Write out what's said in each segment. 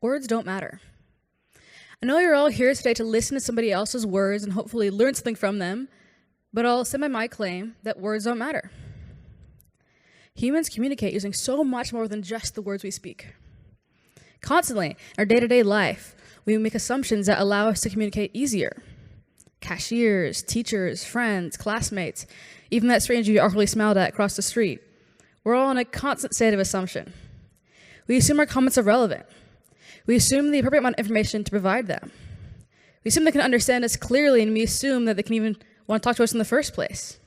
Words don't matter. I know you're all here today to listen to somebody else's words and hopefully learn something from them, but I'll stand by my claim that words don't matter. Humans communicate using so much more than just the words we speak. Constantly, in our day-to-day life, we make assumptions that allow us to communicate easier. Cashiers, teachers, friends, classmates, even that stranger you awkwardly smiled at across the street. We're all in a constant state of assumption. We assume our comments are relevant. We assume the appropriate amount of information to provide them. We assume they can understand us clearly, and we assume that they can even want to talk to us in the first place.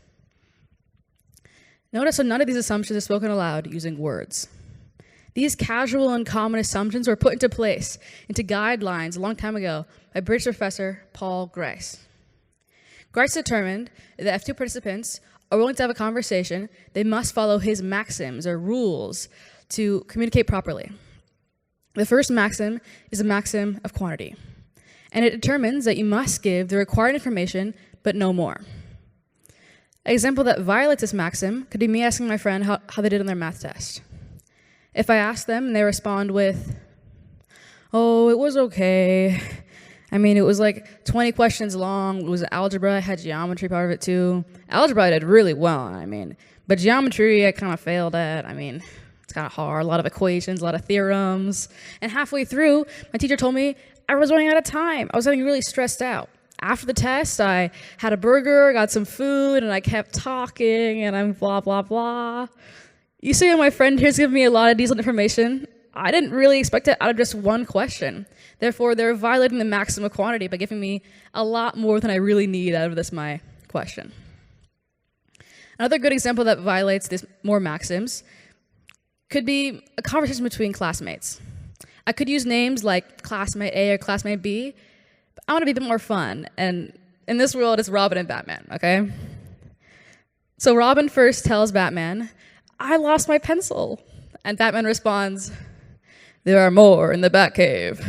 Notice how none of these assumptions are spoken aloud using words. These casual and common assumptions were put into place, into guidelines a long time ago by British professor Paul Grice. Grice determined that if two participants are willing to have a conversation, they must follow his maxims or rules to communicate properly. The first maxim is a maxim of quantity, and it determines that you must give the required information, but no more. An example that violates this maxim could be me asking my friend how they did on their math test. If I ask them and they respond with, "Oh, it was okay. I mean, it was like 20 questions long. It was algebra. I had geometry part of it too. Algebra I did really well, but geometry I kind of failed at. It's kind of hard, a lot of equations, a lot of theorems. And halfway through, my teacher told me I was running out of time. I was getting really stressed out. After the test, I had a burger, got some food, and I kept talking, and I'm blah, blah, blah." You see how my friend here's giving me a lot of detailed information? I didn't really expect it out of just one question. Therefore, they're violating the maximum of quantity by giving me a lot more than I really need out of this my question. Another good example that violates these more maxims could be a conversation between classmates. I could use names like classmate A or classmate B, but I want to be a bit more fun. And in this world, it's Robin and Batman, okay? So Robin first tells Batman, "I lost my pencil." And Batman responds, "There are more in the Batcave."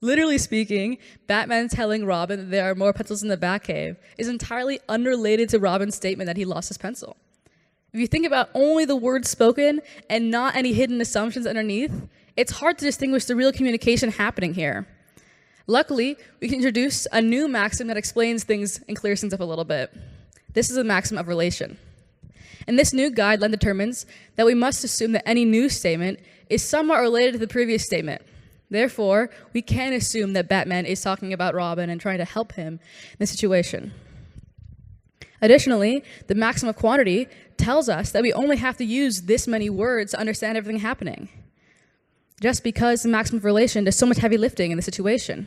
Literally speaking, Batman telling Robin that there are more pencils in the Batcave is entirely unrelated to Robin's statement that he lost his pencil. If you think about only the words spoken and not any hidden assumptions underneath, it's hard to distinguish the real communication happening here. Luckily, we can introduce a new maxim that explains things and clears things up a little bit. This is a maxim of relation. And this new guideline determines that we must assume that any new statement is somewhat related to the previous statement. Therefore, we can assume that Batman is talking about Robin and trying to help him in the situation. Additionally, the maxim of quantity tells us that we only have to use this many words to understand everything happening, just because the maxim of relation does so much heavy lifting in the situation.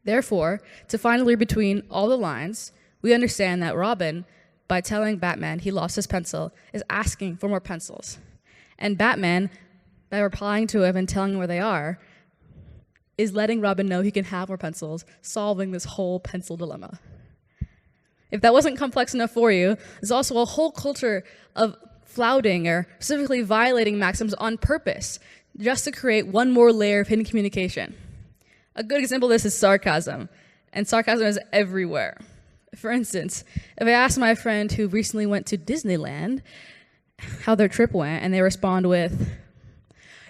Therefore, to finally read between all the lines, we understand that Robin, by telling Batman he lost his pencil, is asking for more pencils. And Batman, by replying to him and telling him where they are, is letting Robin know he can have more pencils, solving this whole pencil dilemma. If that wasn't complex enough for you, there's also a whole culture of flouting or specifically violating maxims on purpose, just to create one more layer of hidden communication. A good example of this is sarcasm, and sarcasm is everywhere. For instance, if I ask my friend who recently went to Disneyland how their trip went, and they respond with,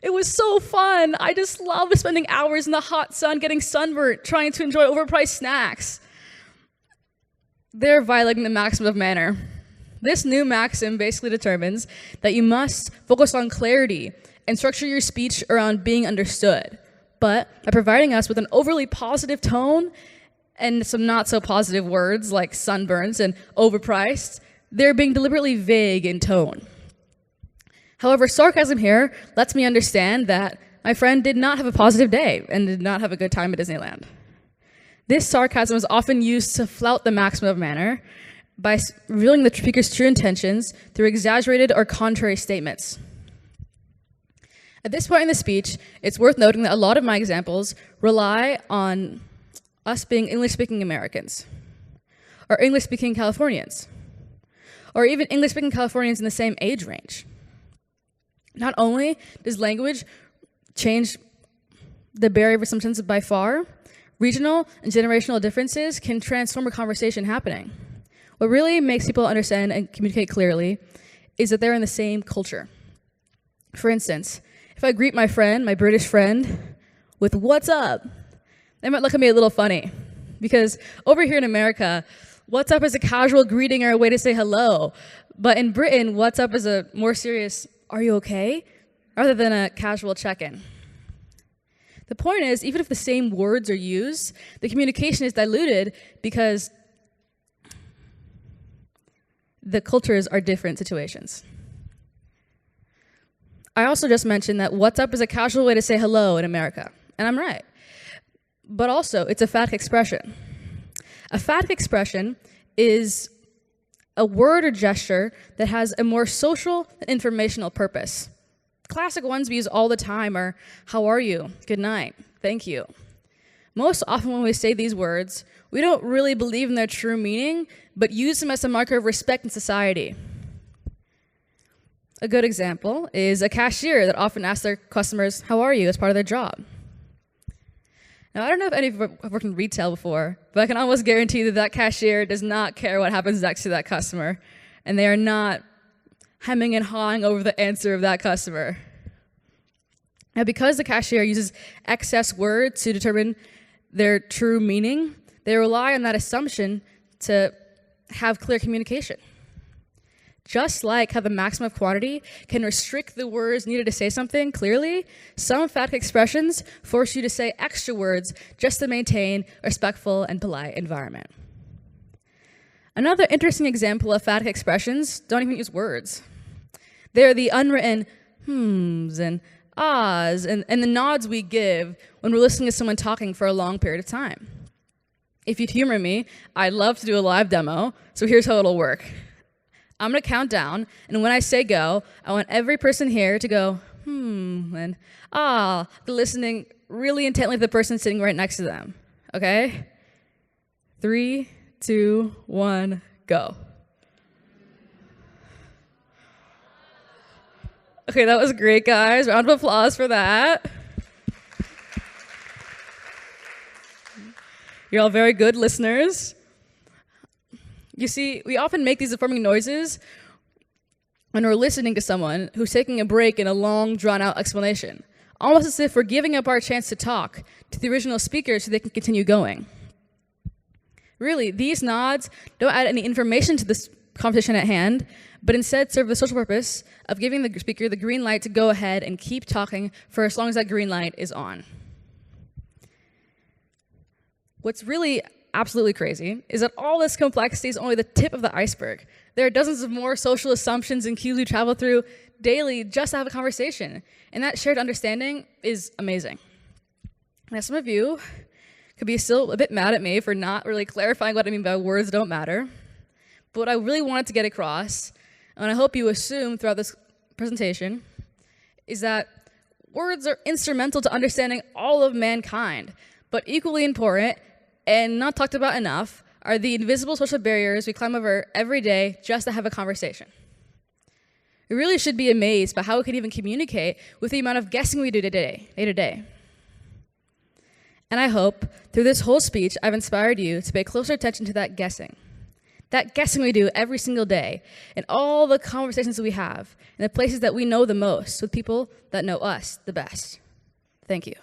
"It was so fun. I just love spending hours in the hot sun getting sunburnt, trying to enjoy overpriced snacks," they're violating the maxim of manner. This new maxim basically determines that you must focus on clarity and structure your speech around being understood. But by providing us with an overly positive tone and some not so positive words like sunburns and overpriced, they're being deliberately vague in tone. However, sarcasm here lets me understand that my friend did not have a positive day and did not have a good time at Disneyland. This sarcasm is often used to flout the maxim of manner by revealing the speaker's true intentions through exaggerated or contrary statements. At this point in the speech, it's worth noting that a lot of my examples rely on us being English-speaking Americans, or English-speaking Californians, or even English-speaking Californians in the same age range. Not only does language change the barrier of assumptions by far, regional and generational differences can transform a conversation happening. What really makes people understand and communicate clearly is that they're in the same culture. For instance, If I greet my friend, my British friend, with "what's up," they might look at me a little funny. Because over here in America, "what's up" is a casual greeting or a way to say hello. But in Britain, "what's up" is a more serious "are you okay?" rather than a casual check-in. The point is, even if the same words are used, the communication is diluted because the cultures are different situations. I also just mentioned that "what's up" is a casual way to say hello in America, and I'm right. But also, it's a phatic expression. A phatic expression is a word or gesture that has a more social and informational purpose. Classic ones we use all the time are "how are you?" "good night," "thank you." Most often when we say these words, we don't really believe in their true meaning, but use them as a marker of respect in society. A good example is a cashier that often asks their customers, "how are you?" as part of their job. Now, I don't know if any of you have worked in retail before, but I can almost guarantee that that cashier does not care what happens next to that customer, and they are not hemming and hawing over the answer of that customer. Now, because the cashier uses excess words to determine their true meaning, they rely on that assumption to have clear communication. Just like how the maximum of quantity can restrict the words needed to say something clearly, some phatic expressions force you to say extra words just to maintain a respectful and polite environment. Another interesting example of phatic expressions don't even use words. They're the unwritten hmms and ahs and the nods we give when we're listening to someone talking for a long period of time. If you'd humor me, I'd love to do a live demo, so here's how it'll work. I'm gonna count down, and when I say go, I want every person here to go, and listening really intently to the person sitting right next to them, okay? 3, 2, 1, go. Okay, that was great, guys. Round of applause for that. You're all very good listeners. You see, we often make these affirming noises when we're listening to someone who's taking a break in a long, drawn-out explanation, almost as if we're giving up our chance to talk to the original speaker so they can continue going. Really, these nods don't add any information to this conversation at hand, but instead serve the social purpose of giving the speaker the green light to go ahead and keep talking for as long as that green light is on. What's really absolutely crazy is that all this complexity is only the tip of the iceberg. There are dozens of more social assumptions and cues we travel through daily just to have a conversation, and that shared understanding is amazing. Now, some of you could be still a bit mad at me for not really clarifying what I mean by words don't matter, but what I really wanted to get across, and I hope you assume throughout this presentation, is that words are instrumental to understanding all of mankind, but equally important and not talked about enough are the invisible social barriers we climb over every day just to have a conversation. We really should be amazed by how we can even communicate with the amount of guessing we do day to day. And I hope through this whole speech, I've inspired you to pay closer attention to that guessing we do every single day, and all the conversations that we have, and the places that we know the most with people that know us the best. Thank you.